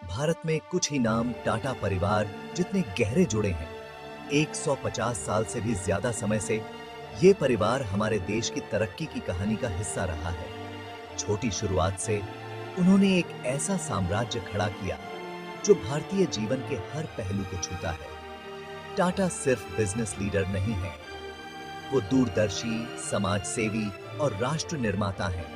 भारत में कुछ ही नाम टाटा परिवार जितने गहरे जुड़े हैं। 150 साल से भी ज्यादा समय से ये परिवार हमारे देश की तरक्की की कहानी का हिस्सा रहा है। छोटी शुरुआत से उन्होंने एक ऐसा साम्राज्य खड़ा किया जो भारतीय जीवन के हर पहलू को छूता है। टाटा सिर्फ बिजनेस लीडर नहीं है, वो दूरदर्शी, समाज सेवी और राष्ट्र निर्माता हैं।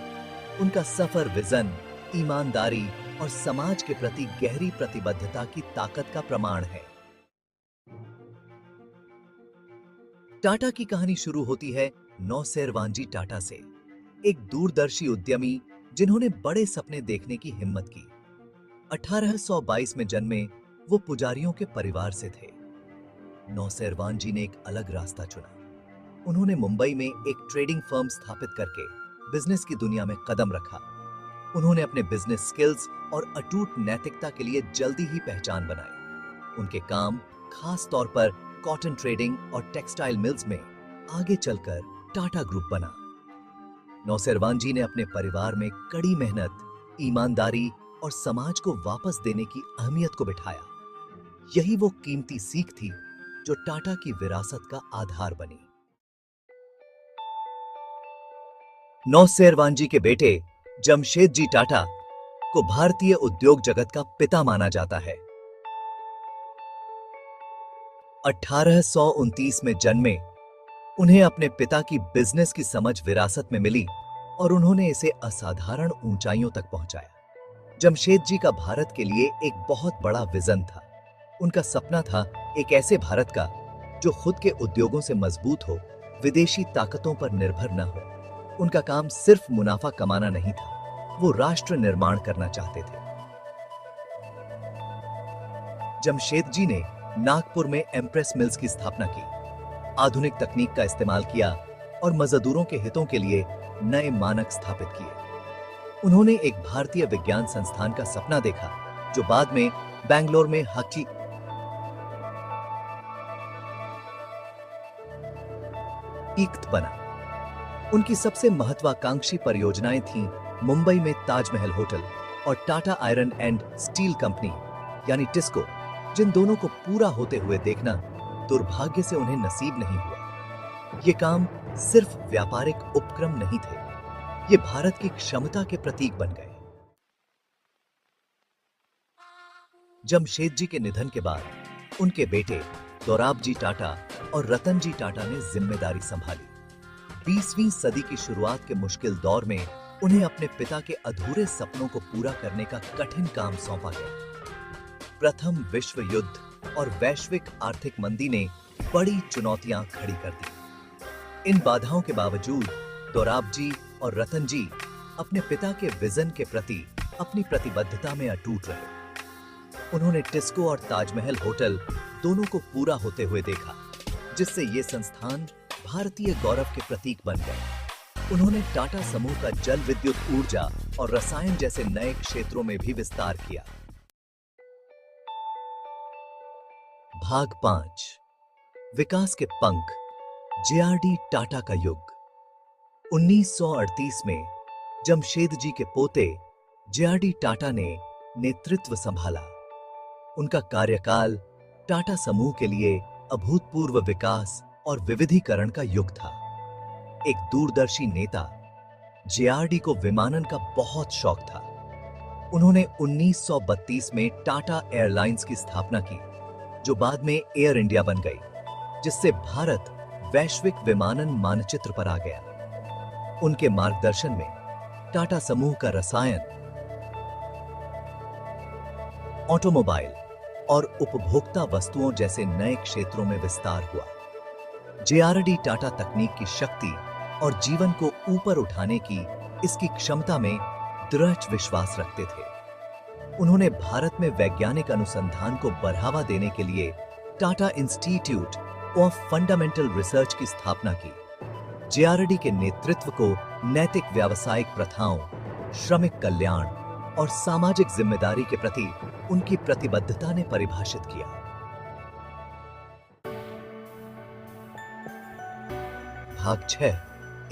उनका सफर विजन, ईमानदारी और समाज के प्रति गहरी प्रतिबद्धता की ताकत का प्रमाण है। टाटा की कहानी शुरू होती है नौसेरवानजी टाटा से, एक दूरदर्शी उद्यमी जिन्होंने बड़े सपने देखने की हिम्मत की। 1822 में जन्मे वो पुजारियों के परिवार से थे। नौसेरवानजी ने एक अलग रास्ता चुना। उन्होंने मुंबई में एक ट्रेडिंग फर्म स्थापित करके बिजनेस की दुनिया में कदम रखा। उन्होंने अपने बिजनेस स्किल्स और अटूट नैतिकता के लिए जल्दी ही पहचान बनाई। उनके काम खास तौर पर कॉटन ट्रेडिंग और टेक्सटाइल मिल्स में आगे चलकर टाटा ग्रुप बना। नौसेरवानजी ने अपने परिवार में कड़ी मेहनत, ईमानदारी और समाज को वापस देने की अहमियत को बिठाया। यही वो कीमती सीख थी जो टाटा की विरासत का आधार बनी। नौसेरवानजी के बेटे जमशेदजी टाटा को भारतीय उद्योग जगत का पिता माना जाता है। 1829 में जन्मे उन्हें अपने पिता की बिजनेस की समझ विरासत में मिली और उन्होंने इसे असाधारण ऊंचाइयों तक पहुंचाया। जमशेदजी का भारत के लिए एक बहुत बड़ा विजन था। उनका सपना था एक ऐसे भारत का जो खुद के उद्योगों से मजबूत हो, विदेशी ताकतों पर निर्भर न हो। उनका काम सिर्फ मुनाफा कमाना नहीं था, वो राष्ट्र निर्माण करना चाहते थे। जमशेदजी ने नागपुर में एम्प्रेस मिल्स की स्थापना की, आधुनिक तकनीक का इस्तेमाल किया और मजदूरों के हितों के लिए नए मानक स्थापित किए। उन्होंने एक भारतीय विज्ञान संस्थान का सपना देखा जो बाद में बेंगलोर में हकीकत बना। उनकी सबसे महत्वाकांक्षी परियोजनाएं थीं मुंबई में ताजमहल होटल और Tata iron and steel company यानी टिस्को, जिन दोनों को पूरा होते हुए देखना दुर्भाग्य से उन्हें नसीब नहीं हुआ। ये काम सिर्फ व्यापारिक उपक्रम नहीं थे, ये भारत की क्षमता के प्रतीक बन गए। जमशेदजी के निधन के बाद उनके बेटे दोराबजी टाटा और रतनजी टाटा ने जिम्मेदारी संभाली। 20वीं सदी की शुरुआत के मुश्किल दौर में उन्हें अपने पिता के अधूरे सपनों को पूरा करने का कठिन काम सौंपा गया। प्रथम विश्व युद्ध और वैश्विक आर्थिक मंदी ने बड़ी चुनौतियां खड़ी कर दी। इन बाधाओं के बावजूद दोराबजी और रतनजी अपने पिता के विजन के प्रति अपनी प्रतिबद्धता में अटूट रहे। उन्होंने टिस्को और ताजमहल होटल दोनों को पूरा होते हुए देखा, जिससे ये संस्थान भारतीय गौरव के प्रतीक बन गए। उन्होंने टाटा समूह का जल विद्युत ऊर्जा और रसायन जैसे नए क्षेत्रों में भी विस्तार किया। भाग 5, विकास के पंख, जेआरडी टाटा का युग। 1938 में जमशेदजी के पोते जेआरडी टाटा ने नेतृत्व संभाला। उनका कार्यकाल टाटा समूह के लिए अभूतपूर्व विकास और विविधीकरण का युग था। एक दूरदर्शी नेता, जेआरडी को विमानन का बहुत शौक था। उन्होंने 1932 में टाटा एयरलाइंस की स्थापना की, जो बाद में एयर इंडिया बन गई, जिससे भारत वैश्विक विमानन मानचित्र पर आ गया। उनके मार्गदर्शन में टाटा समूह का रसायन, ऑटोमोबाइल और उपभोक्ता वस्तुओं जैसे नए क्षेत्रों में विस्तार हुआ। जेआरडी टाटा तकनीक की शक्ति और जीवन को ऊपर उठाने की इसकी क्षमता में दृढ़ विश्वास रखते थे। उन्होंने भारत में वैज्ञानिक अनुसंधान को बढ़ावा देने के लिए Tata institute of fundamental research की स्थापना की। जेआरडी के नेतृत्व को नैतिक व्यावसायिक प्रथाओं, श्रमिक कल्याण और सामाजिक जिम्मेदारी के प्रति उनकी प्रतिबद्धता ने परिभाषित किया। भाग 6,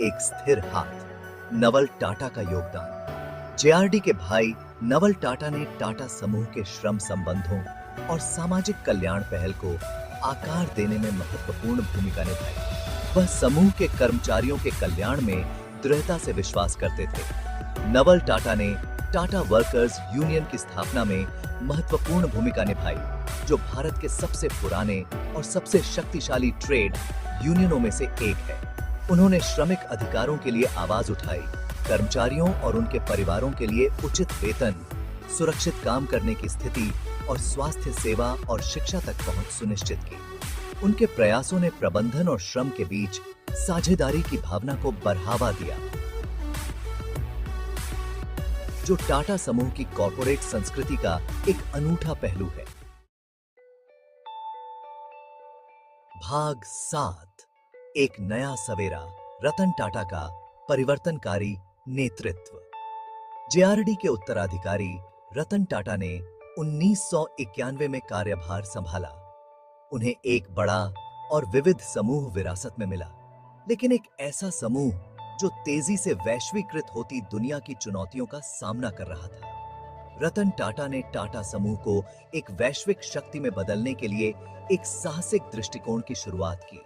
एक स्थिर हाथ, नवल टाटा का योगदान। जेआरडी के भाई नवल टाटा ने टाटा समूह के श्रम संबंधों और सामाजिक कल्याण पहल को आकार देने में महत्वपूर्ण भूमिका निभाई। वह समूह के कर्मचारियों के कल्याण में दृढ़ता से विश्वास करते थे। नवल टाटा ने टाटा वर्कर्स यूनियन की स्थापना में महत्वपूर्ण भूमिका निभाई, जो भारत के सबसे पुराने और सबसे शक्तिशाली ट्रेड यूनियनों में से एक है। उन्होंने श्रमिक अधिकारों के लिए आवाज उठाई, कर्मचारियों और उनके परिवारों के लिए उचित वेतन, सुरक्षित काम करने की स्थिति और स्वास्थ्य सेवा और शिक्षा तक पहुंच सुनिश्चित की। उनके प्रयासों ने प्रबंधन और श्रम के बीच साझेदारी की भावना को बढ़ावा दिया, जो टाटा समूह की कॉर्पोरेट संस्कृति का एक अनूठा पहलू है। भाग 7, एक नया सवेरा, रतन टाटा का परिवर्तनकारी नेतृत्व। जेआरडी के उत्तराधिकारी रतन टाटा ने 1991 में कार्यभार संभाला। उन्हें एक बड़ा और विविध समूह विरासत में मिला, लेकिन एक ऐसा समूह जो तेजी से वैश्वीकृत होती दुनिया की चुनौतियों का सामना कर रहा था। रतन टाटा ने टाटा समूह को एक वैश्विक शक्ति में बदलने के लिए एक साहसिक दृष्टिकोण की शुरुआत की।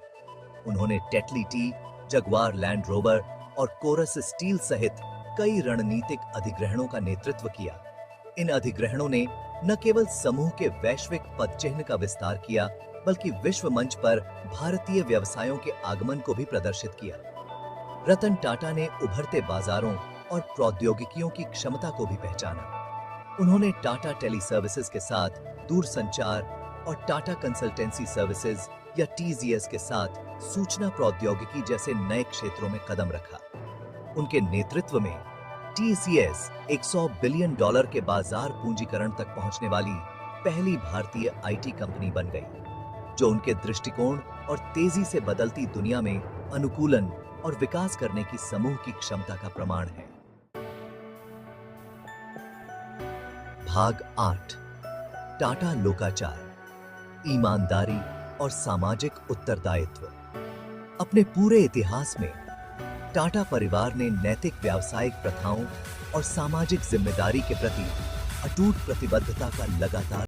उन्होंने Tetley tea, Jaguar land rover और कोरस स्टील सहित कई रणनीतिक अधिग्रहणों का नेतृत्व किया। इन अधिग्रहणों ने न केवल समूह के वैश्विक पदचिह्न का विस्तार किया, बल्कि विश्व मंच पर भारतीय व्यवसायों के आगमन को भी प्रदर्शित किया। रतन टाटा ने उभरते बाजारों और प्रौद्योगिकियों की क्षमता को भी पहचाना। उन्होंने टाटा टेली सर्विसेज के साथ दूरसंचार और टाटा कंसल्टेंसी सर्विसेज या टीजीएस के साथ सूचना प्रौद्योगिकी जैसे नए क्षेत्रों में कदम रखा। उनके नेतृत्व में टीसीएस $100 बिलियन के बाजार पूंजीकरण तक पहुंचने वाली पहली भारतीय आईटी कंपनी बन गई, जो उनके दृष्टिकोण और तेजी से बदलती दुनिया में अनुकूलन और विकास करने की समूह की क्षमता का प्रमाण है। भाग 8, टाटा लोकाचार, ईमानदारी और सामाजिक उत्तरदायित्व। अपने पूरे इतिहास में टाटा परिवार ने नैतिक व्यावसायिक प्रथाओं और सामाजिक जिम्मेदारी के प्रति अटूट प्रतिबद्धता का लगातार